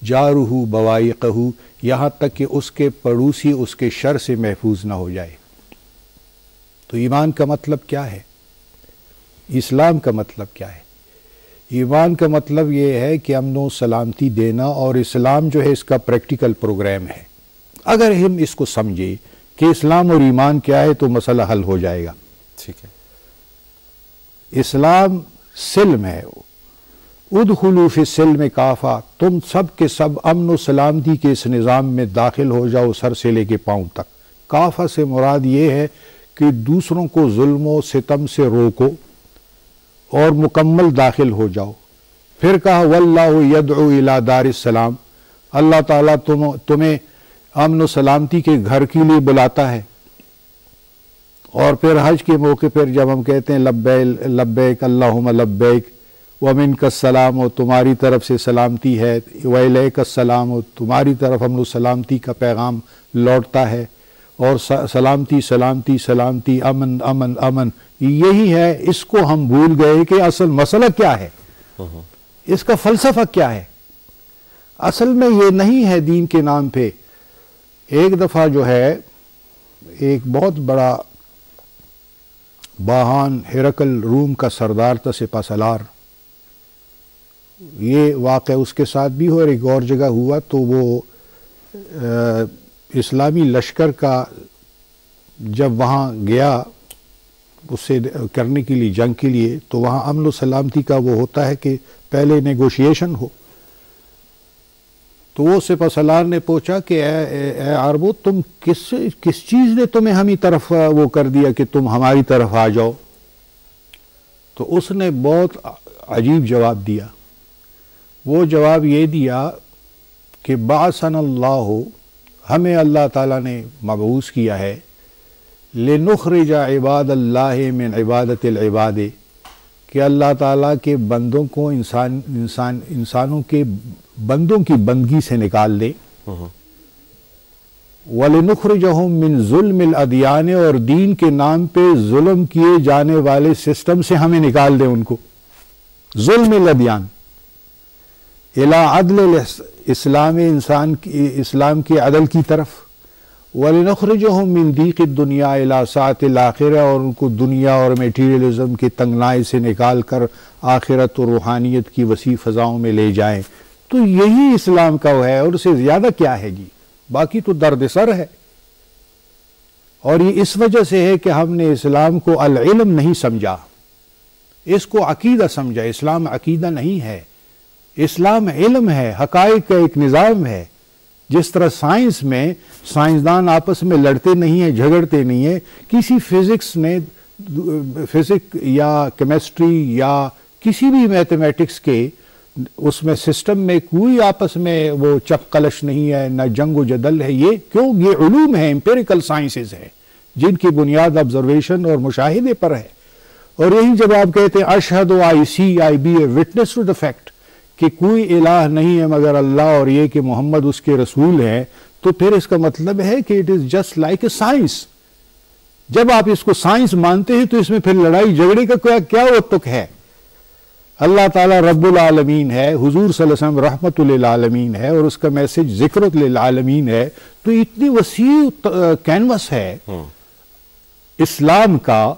جارہ بوائقہ، یہاں تک کہ اس کے پڑوسی اس کے شر سے محفوظ نہ ہو جائے۔ تو ایمان کا مطلب کیا ہے؟ اسلام کا مطلب کیا ہے؟ ایمان کا مطلب یہ ہے کہ امن و سلامتی دینا، اور اسلام جو ہے اس کا پریکٹیکل پروگرام ہے۔ اگر ہم اس کو سمجھے کہ اسلام اور ایمان کیا ہے تو مسئلہ حل ہو جائے گا۔ ٹھیک ہے۔ اسلام سلم ہے، ادخلوا فی السلم کافہ، تم سب کے سب امن و سلامتی کے اس نظام میں داخل ہو جاؤ، سر سے لے کے پاؤں تک۔ کافہ سے مراد یہ ہے کہ دوسروں کو ظلم و ستم سے روکو اور مکمل داخل ہو جاؤ۔ پھر کہا واللہ یدعو الی دار السلام، اللہ تعالیٰ تمہیں امن و سلامتی کے گھر کے لیے بلاتا ہے۔ اور پھر حج کے موقع پر جب ہم کہتے ہیں لبیک اللہم لبیک ومنک السلام، و تمہاری طرف سے سلامتی ہے، والیک السلام، و تمہاری طرف امن و سلامتی کا پیغام لوٹتا ہے، اور سلامتی سلامتی سلامتی، امن امن امن، یہی ہے۔ اس کو ہم بھول گئے کہ اصل مسئلہ کیا ہے، اس کا فلسفہ کیا ہے۔ اصل میں یہ نہیں ہے دین کے نام پہ۔ ایک دفعہ جو ہے ایک بہت بڑا باہان ہرقل روم کا سردار تھا، سپہ سالار، یہ واقعہ اس کے ساتھ بھی ہو اور ایک اور جگہ ہوا۔ تو وہ اسلامی لشکر کا جب وہاں گیا اس سے کرنے کے لیے، جنگ کے لیے، تو وہاں امن و سلامتی کا وہ ہوتا ہے کہ پہلے نیگوشیشن ہو۔ تو وہ سپہ سالار نے پوچھا کہ اے عربو، تم کس چیز نے تمہیں ہمیں طرف وہ کر دیا کہ تم ہماری طرف آ جاؤ؟ تو اس نے بہت عجیب جواب دیا۔ وہ جواب یہ دیا کہ بعثنا اللہ، ہمیں اللہ تعالیٰ نے مبعوث کیا ہے، لنخرج عباد اللہ من عبادت العباد، کہ اللہ تعالیٰ کے بندوں کو انسانوں کے بندوں کی بندگی سے نکال دے، وَلِنُخْرِجَهُم مِّن ظُلْمِ الْأَدْيَانِ، اور دین کے نام پہ ظلم کیے جانے والے سسٹم سے ہمیں نکال دے ان کو، ظلم الادیان الی عدل اسلام، اسلام کے عدل کی طرف، وَلِنُخْرِجَهُم مِّن ضِيقِ الدُّنْيَا إِلَىٰ سَعَةِ الْآخِرَةِ، اور ان کو دنیا اور میٹیریلزم کے تنگنائی سے نکال کر آخرت اور روحانیت کی وسیع فضاؤں میں لے جائیں۔ تو یہی اسلام کا ہے، اور اسے زیادہ کیا ہے جی؟ باقی تو درد سر ہے۔ اور یہ اس وجہ سے ہے کہ ہم نے اسلام کو العلم نہیں سمجھا، اس کو عقیدہ سمجھا۔ اسلام عقیدہ نہیں ہے، اسلام علم ہے، حقائق کا ایک نظام ہے جس طرح سائنس میں سائنسدان آپس میں لڑتے نہیں ہیں، جھگڑتے نہیں ہیں، کسی فزکس نے فزک یا کیمسٹری یا کسی بھی میتھمیٹکس کے اس میں سسٹم میں کوئی آپس میں وہ چپ کلش نہیں ہے، نہ جنگ و جدل ہے. یہ کیوں؟ یہ علوم ہیں، امپیریکل سائنسز ہیں جن کی بنیاد آبزرویشن اور مشاہدے پر ہے. اور یہی جب آپ کہتے ہیں اشہد و I say I bear witness to the fact کہ کوئی الہ نہیں ہے مگر اللہ اور یہ کہ محمد اس کے رسول ہیں، تو پھر اس کا مطلب ہے کہ it is just like a science. جب آپ اس کو سائنس مانتے ہیں تو اس میں پھر لڑائی جھگڑے کا کیا وقت ہے؟ اللہ تعالیٰ رب العالمین ہے، حضور صلی اللہ علیہ وسلم رحمت للعالمین ہے، اور اس کا میسج ذکر للعالمین ہے. تو اتنی وسیع کینوس ہے اسلام کا،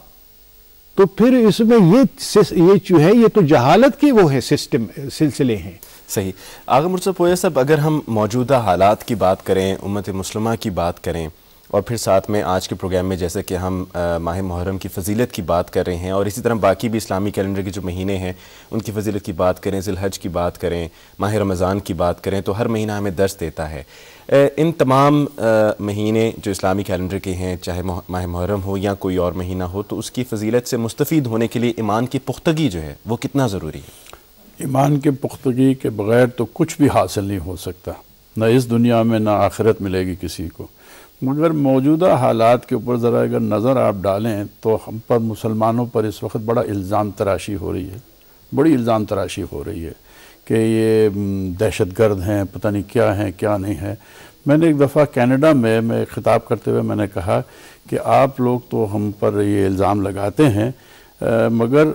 تو پھر اس میں یہ جو ہے یہ تو جہالت کے وہ ہے سلسلے ہیں. صحیح. آغا مرتضیٰ پویا صاحب، اگر ہم موجودہ حالات کی بات کریں، امت مسلمہ کی بات کریں، اور پھر ساتھ میں آج کے پروگرام میں جیسے کہ ہم ماہ محرم کی فضیلت کی بات کر رہے ہیں، اور اسی طرح باقی بھی اسلامی کیلنڈر کے جو مہینے ہیں ان کی فضیلت کی بات کریں، ذی الحج کی بات کریں، ماہ رمضان کی بات کریں، تو ہر مہینہ ہمیں درس دیتا ہے. ان تمام مہینے جو اسلامی کیلنڈر کے ہیں، چاہے ماہ محرم ہو یا کوئی اور مہینہ ہو، تو اس کی فضیلت سے مستفید ہونے کے لیے ایمان کی پختگی جو ہے وہ کتنا ضروری ہے؟ ایمان کی پختگی کے بغیر تو کچھ بھی حاصل نہیں ہو سکتا، نہ اس دنیا میں نہ آخرت ملے گی کسی کو. مگر موجودہ حالات کے اوپر ذرا اگر نظر آپ ڈالیں تو ہم پر مسلمانوں پر اس وقت بڑا الزام تراشی ہو رہی ہے، بڑی الزام تراشی ہو رہی ہے کہ یہ دہشت گرد ہیں، پتہ نہیں کیا ہیں کیا نہیں ہے. میں نے ایک دفعہ کینیڈا میں خطاب کرتے ہوئے میں نے کہا کہ آپ لوگ تو ہم پر یہ الزام لگاتے ہیں، مگر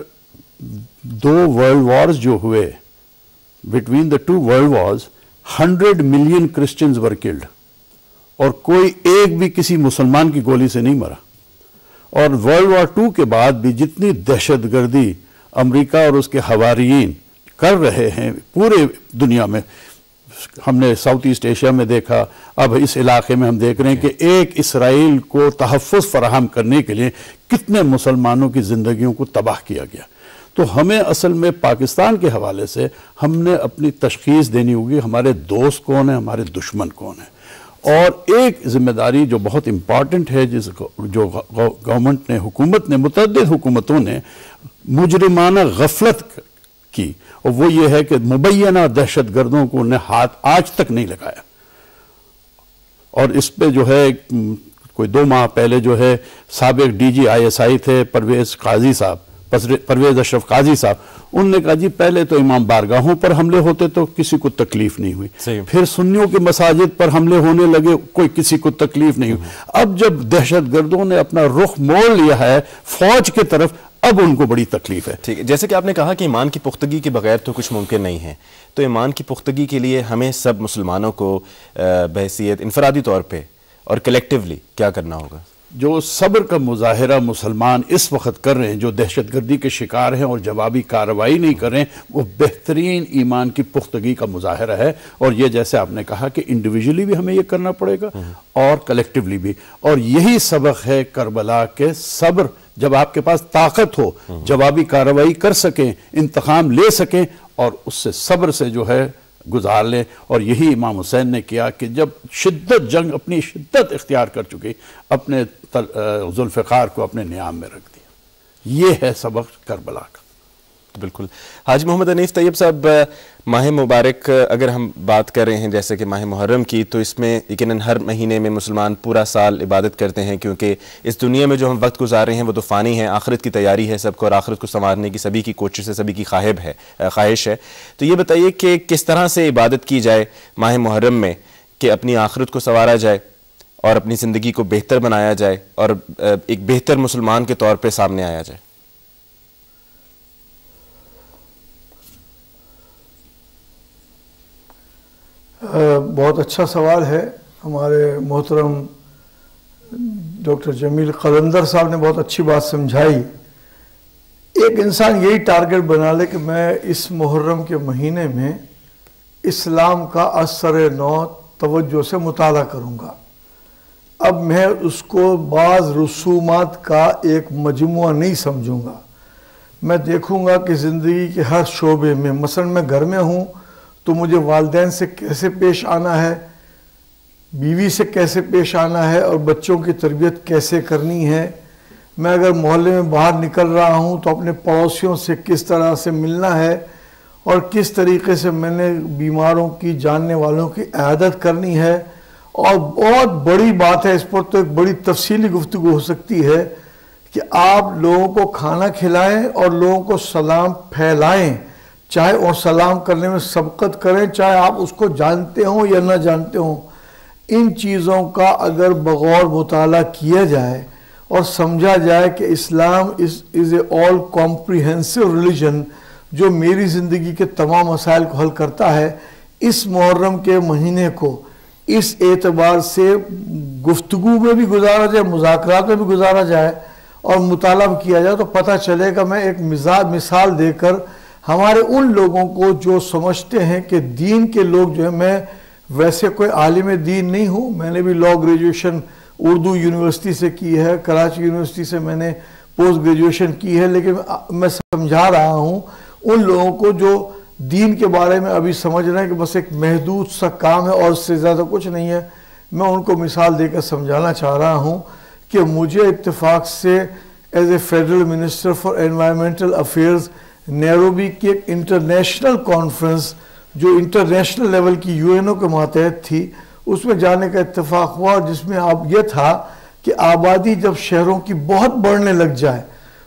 2 ورلڈ وارز جو ہوئے، between the 2 world wars 100 million Christians were killed, اور کوئی ایک بھی کسی مسلمان کی گولی سے نہیں مرا. اور ورلڈ وار 2 کے بعد بھی جتنی دہشت گردی امریکہ اور اس کے حواریین کر رہے ہیں پورے دنیا میں، ہم نے ساؤتھ ایسٹ ایشیا میں دیکھا، اب اس علاقے میں ہم دیکھ رہے ہیں کہ ایک اسرائیل کو تحفظ فراہم کرنے کے لیے کتنے مسلمانوں کی زندگیوں کو تباہ کیا گیا. تو ہمیں اصل میں پاکستان کے حوالے سے ہم نے اپنی تشخیص دینی ہوگی، ہمارے دوست کون ہیں، ہمارے دشمن کون ہیں. اور ایک ذمہ داری جو بہت امپارٹنٹ ہے، جو گورنمنٹ نے، حکومت نے، متعدد حکومتوں نے مجرمانہ غفلت کی، اور وہ یہ ہے کہ مبینہ دہشت گردوں کو انہیں ہاتھ آج تک نہیں لگایا. اور اس پہ جو ہے کوئی 2 ماہ پہلے جو ہے سابق ڈی جی ISI تھے پرویز اشرف قاضی صاحب، انہوں نے کہا جی پہلے تو امام بارگاہوں پر حملے ہوتے تو کسی کو تکلیف نہیں ہوئی، پھر سنیوں کے مساجد پر حملے ہونے لگے، کوئی کسی کو تکلیف نہیں ہوئی. اب جب دہشت گردوں نے اپنا رخ موڑ لیا ہے فوج کی طرف، اب ان کو بڑی تکلیف ہے. ٹھیک ہے، جیسے کہ آپ نے کہا کہ ایمان کی پختگی کے بغیر تو کچھ ممکن نہیں ہے، تو ایمان کی پختگی کے لیے ہمیں سب مسلمانوں کو بحیثیت انفرادی طور پہ اور کلیکٹیولی کیا کرنا ہوگا؟ جو صبر کا مظاہرہ مسلمان اس وقت کر رہے ہیں، جو دہشت گردی کے شکار ہیں اور جوابی کارروائی نہیں کر رہے ہیں، وہ بہترین ایمان کی پختگی کا مظاہرہ ہے. اور یہ جیسے آپ نے کہا کہ انڈیویجولی بھی ہمیں یہ کرنا پڑے گا اور کلیکٹیولی بھی. اور یہی سبق ہے کربلا کے، صبر. جب آپ کے پاس طاقت ہو، جوابی کارروائی کر سکیں، انتقام لے سکیں، اور اس سے صبر سے جو ہے گزار لیں. اور یہی امام حسین نے کیا کہ جب شدت جنگ اپنی شدت اختیار کر چکی، اپنے ذوالفقار کو اپنے نیام میں رکھ دیا. یہ ہے سبق کربلا کا. بالکل. حاجی محمد حنیف طیب صاحب، ماہ مبارک اگر ہم بات کر رہے ہیں جیسے کہ ماہ محرم کی، تو اس میں یقیناً ہر مہینے میں مسلمان پورا سال عبادت کرتے ہیں، کیونکہ اس دنیا میں جو ہم وقت گزار رہے ہیں وہ تو فانی ہے. آخرت کی تیاری ہے سب کو، اور آخرت کو سنوارنے کی سبھی کی کوشش ہے، سبھی کی خواہش ہے. تو یہ بتائیے کہ کس طرح سے عبادت کی جائے ماہ محرم میں کہ اپنی آخرت کو سنوارا جائے اور اپنی زندگی کو بہتر بنایا جائے اور ایک بہتر مسلمان کے طور پہ سامنے آیا جائے؟ بہت اچھا سوال ہے. ہمارے محترم ڈاکٹر جمیل قلندر صاحب نے بہت اچھی بات سمجھائی. ایک انسان یہی ٹارگٹ بنا لے کہ میں اس محرم کے مہینے میں اسلام کا اثر نو توجہ سے مطالعہ کروں گا. اب میں اس کو بعض رسومات کا ایک مجموعہ نہیں سمجھوں گا. میں دیکھوں گا کہ زندگی کے ہر شعبے میں، مثلا میں گھر میں ہوں تو مجھے والدین سے کیسے پیش آنا ہے، بیوی سے کیسے پیش آنا ہے اور بچوں کی تربیت کیسے کرنی ہے، میں اگر محلے میں باہر نکل رہا ہوں تو اپنے پڑوسیوں سے کس طرح سے ملنا ہے اور کس طریقے سے میں نے بیماروں کی، جاننے والوں کی عیادت کرنی ہے. اور بہت بڑی بات ہے، اس پر تو ایک بڑی تفصیلی گفتگو ہو سکتی ہے کہ آپ لوگوں کو کھانا کھلائیں اور لوگوں کو سلام پھیلائیں، چاہے وہ سلام کرنے میں سبقت کریں، چاہے آپ اس کو جانتے ہوں یا نہ جانتے ہوں. ان چیزوں کا اگر بغور مطالعہ کیا جائے اور سمجھا جائے کہ اسلام از اے آل کمپریہنسو ریلیجن جو میری زندگی کے تمام مسائل کو حل کرتا ہے، اس محرم کے مہینے کو اس اعتبار سے گفتگو میں بھی گزارا جائے، مذاکرات میں بھی گزارا جائے اور مطالعہ بھی کیا جائے تو پتہ چلے گا. میں ایک مثال دے کر ہمارے ان لوگوں کو جو سمجھتے ہیں کہ دین کے لوگ جو ہیں، میں ویسے کوئی عالم دین نہیں ہوں، میں نے بھی لاء گریجویشن اردو یونیورسٹی سے کی ہے، کراچی یونیورسٹی سے میں نے پوسٹ گریجویشن کی ہے، لیکن میں سمجھا رہا ہوں ان لوگوں کو جو دین کے بارے میں ابھی سمجھ رہے ہیں کہ بس ایک محدود سا کام ہے اور اس سے زیادہ کچھ نہیں ہے. میں ان کو مثال دے کر سمجھانا چاہ رہا ہوں کہ مجھے اتفاق سے as a federal minister for environmental affairs Nairobi کی ایک انٹرنیشنل کانفرنس جو انٹرنیشنل لیول کی یو این او کے ماتحت تھی، اس میں جانے کا اتفاق ہوا، جس میں اب یہ تھا کہ آبادی جب شہروں کی بہت بڑھنے لگ جائے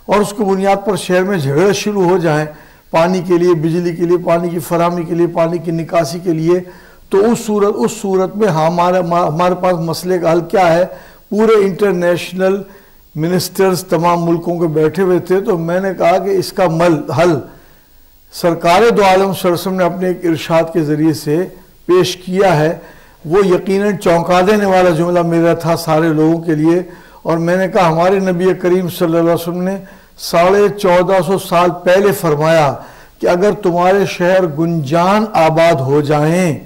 اور اس کو بنیاد پر شہر میں جھگڑے شروع ہو جائیں پانی کے لیے، بجلی کے لیے، پانی کی فراہمی کے لیے، پانی کی نکاسی کے لیے، تو اس صورت میں ہمارے پاس مسئلے کا حل کیا ہے. پورے انٹرنیشنل منسٹرز تمام ملکوں کے بیٹھے ہوئے تھے، تو میں نے کہا کہ اس کا حل سرکار دو عالم صلی اللہ علیہ وسلم نے اپنے ایک ارشاد کے ذریعے سے پیش کیا ہے. وہ یقیناً چونکا دینے والا جملہ میرا تھا سارے لوگوں کے لیے، اور میں نے کہا ہمارے نبی کریم صلی اللہ علیہ وسلم نے 1450 سال پہلے فرمایا کہ اگر تمہارے شہر گنجان آباد ہو جائیں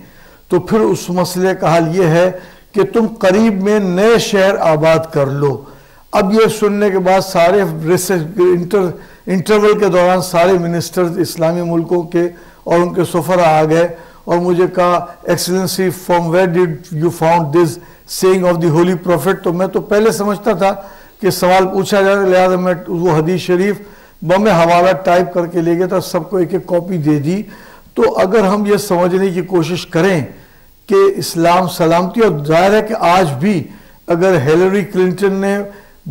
تو پھر اس مسئلے کا حل یہ ہے کہ تم قریب میں نئے شہر آباد کر لو. اب یہ سننے کے بعد سارے انٹرول کے دوران سارے منسٹرز اسلامی ملکوں کے اور ان کے سفراء آ گئے اور مجھے کہا excellency from where did you found this saying of the holy prophet. تو میں تو پہلے سمجھتا تھا کہ سوال پوچھا جائے، لہٰذا میں وہ حدیث شریف میں حوالہ ٹائپ کر کے لے گیا تھا، سب کو ایک ایک کاپی دے دی. تو اگر ہم یہ سمجھنے کی کوشش کریں کہ اسلام سلامتی، اور ظاہر ہے کہ آج بھی اگر ہیلری کلنٹن نے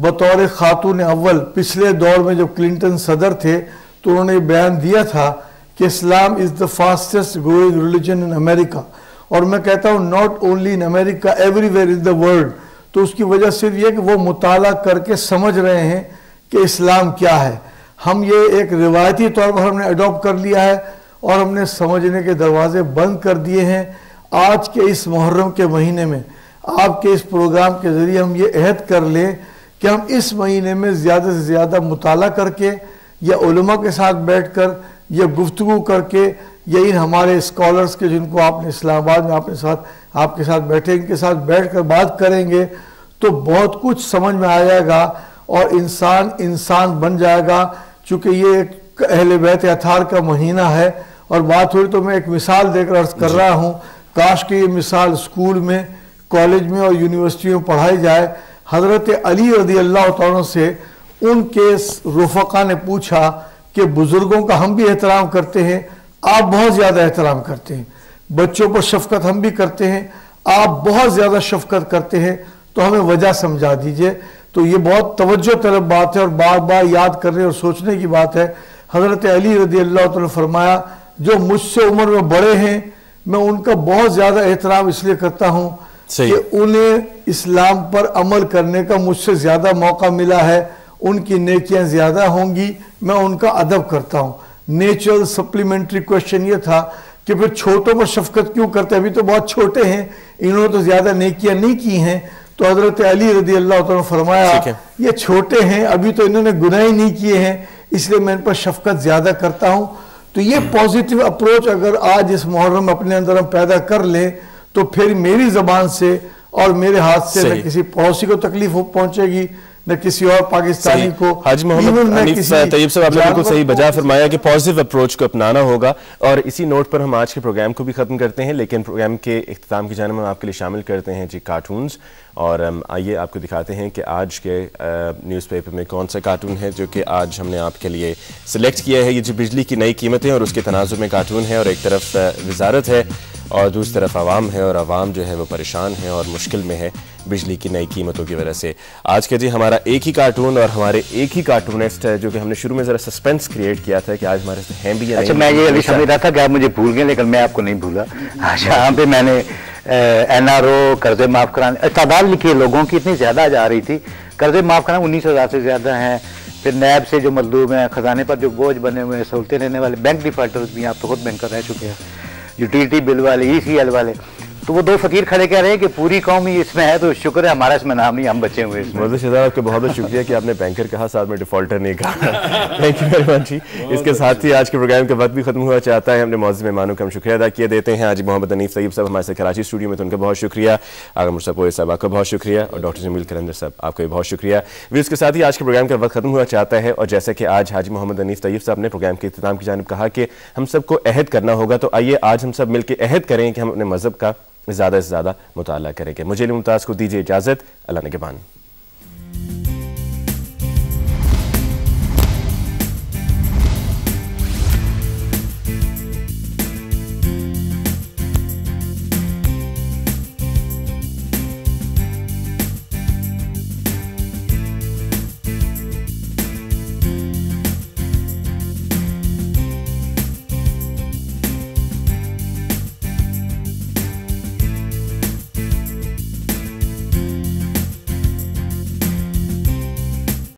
بطور خاتون اول پچھلے دور میں جب کلنٹن صدر تھے تو انہوں نے بیان دیا تھا کہ اسلام از دا فاسٹسٹ گروئنگ ریلیجن ان امریکہ، اور میں کہتا ہوں not only in America, every where in the world. تو اس کی وجہ صرف یہ کہ وہ مطالعہ کر کے سمجھ رہے ہیں کہ اسلام کیا ہے. ہم یہ ایک روایتی طور پر ہم نے اڈاپٹ کر لیا ہے اور ہم نے سمجھنے کے دروازے بند کر دیے ہیں. آج کے اس محرم کے مہینے میں آپ کے اس پروگرام کے ذریعے ہم یہ عہد کر لیں کہ ہم اس مہینے میں زیادہ سے زیادہ مطالعہ کر کے یا علماء کے ساتھ بیٹھ کر یا گفتگو کر کے یا ان ہمارے اسکالرز کے جن کو آپ نے اسلام آباد میں آپ کے ساتھ بیٹھے ان کے ساتھ بیٹھ کر بات کریں گے تو بہت کچھ سمجھ میں آ جائے گا اور انسان بن جائے گا. چونکہ یہ ایک اہل بیت اطہار کا مہینہ ہے اور بات ہوئی تو میں ایک مثال دے کر عرض کر رہا ہوں، کاش کہ یہ مثال اسکول میں، کالج میں اور یونیورسٹی میں پڑھائی جائے. حضرت علی رضی اللہ تعالیٰ سے ان کے رفقا نے پوچھا کہ بزرگوں کا ہم بھی احترام کرتے ہیں، آپ بہت زیادہ احترام کرتے ہیں، بچوں پر شفقت ہم بھی کرتے ہیں، آپ بہت زیادہ شفقت کرتے ہیں، تو ہمیں وجہ سمجھا دیجئے. تو یہ بہت توجہ طلب بات ہے اور بار بار یاد کرنے اور سوچنے کی بات ہے. حضرت علی رضی اللہ تعالیٰ نے فرمایا جو مجھ سے عمر میں بڑے ہیں میں ان کا بہت زیادہ احترام اس لیے کرتا ہوں کہ انہیں اسلام پر عمل کرنے کا مجھ سے زیادہ موقع ملا ہے، ان کی نیکیاں زیادہ ہوں گی، میں ان کا ادب کرتا ہوں. نیچرل سپلیمنٹری کوشچن یہ تھا کہ پھر چھوٹوں پر شفقت کیوں کرتے ہیں؟ ابھی تو بہت چھوٹے ہیں، انہوں نے تو زیادہ نیکیاں نہیں کی ہیں. تو حضرت علی رضی اللہ تعالیٰ نے فرمایا یہ چھوٹے ہیں، ابھی تو انہوں نے گناہ ہی نہیں کیے ہیں، اس لیے میں ان پر شفقت زیادہ کرتا ہوں. تو یہ پازیٹیو اپروچ اگر آج اس محرم اپنے اندر ہم پیدا کر لیں تو پھر میری زبان سے اور میرے ہاتھ سے نہ کسی پڑوسی کو تکلیف پہنچے گی، نہ کسی اور پاکستانی کو. حاجی محمد حنیف طیب صاحب آپ نے بالکل صحیح بجا فرمایا کہ پازیٹیو اپروچ کو اپنانا ہوگا، اور اسی نوٹ پر ہم آج کے پروگرام کو بھی ختم کرتے ہیں. لیکن پروگرام کے اختتام کی جانب ہم آپ کے لیے شامل کرتے ہیں جی کارٹونز، اور آئیے آپ کو دکھاتے ہیں کہ آج کے نیوز پیپر میں کون سا کارٹون ہے جو کہ آج ہم نے آپ کے لیے سلیکٹ کیا ہے. یہ جو بجلی کی نئی قیمتیں اور اس کے تناظر میں کارٹون ہے، اور ایک طرف وزارت ہے اور دوسری طرف عوام ہے، اور عوام جو ہے وہ پریشان ہے اور مشکل میں ہے بجلی کی نئی قیمتوں کی وجہ سے. آج کا جی ہمارا ایک ہی کارٹون اور ہمارے ایک ہی کارٹونسٹ ہے جو کہ ہم نے شروع میں ذرا سسپینس کریٹ کیا تھا کہ آج ہمارے سے ہیں بھی یا نہیں. اچھا میں یہ ابھی سمجھ رہا تھا کہ آپ مجھے بھول گئے، لیکن میں آپ کو نہیں بھولا. یہاں پہ میں نے NRO قرضے معاف کرانے تعداد لکھی ہے لوگوں کی، اتنی زیادہ جا رہی تھی. قرضے معاف کرانا 19,000 سے زیادہ ہیں. پھر نیب سے جو مطلوب ہیں، خزانے پر جو بوجھ بنے ہوئے ہیں، سہولتیں لینے والے بینک ڈیفالٹرز بھی ہیں، آپ تو خود بینکر رہ چکے ہیں، یوٹیلیٹی بل والے، ECL والے. تو وہ دو فقیر کھڑے کہہ رہے ہیں کہ پوری قوم ہی اس میں ہے، تو شکر ہے ہمارا اس میں نام نہیں، ہم بچے ہوئے اس میں. موضوع شہزاد آپ کا بہت بہت شکریہ کہ آپ نے بینکر کہا، ساتھ میں ڈیفالٹر نہیں کہا. تھینک یو ویری مچ جی. اس کے ساتھ ہی آج کے پروگرام کا وقت بھی ختم ہوا چاہتا ہے. ہم نے معزز مہمانوں کا ہم شکریہ ادا کیے دیتے ہیں. حاجی محمد حنیف طیب صاحب ہمارے ساتھ کراچی اسٹوڈیو میں، تو ان کا بہت شکریہ. آغا مرتضیٰ پوری صاحب آپ کا بہت شکریہ، اور ڈاکٹر جمیل کلندر صاحب آپ کا بھی بہت شکریہ. اس کے ساتھ ہی آج کے پروگرام کا وقت ختم ہوا چاہتا ہے، اور جیسا کہ آج حاجی محمد حنیف طیب صاحب نے پروگرام کے اختتام کی جانب کہا کہ ہم سب کو عہد کرنا ہوگا، تو آئیے آج ہم سب مل کے عہد کریں کہ ہم اپنے مذہب کا زیادہ سے زیادہ مطالعہ کریں گے. مجھے علی ممتاز کو دیجیے اجازت. اللہ نگہبان.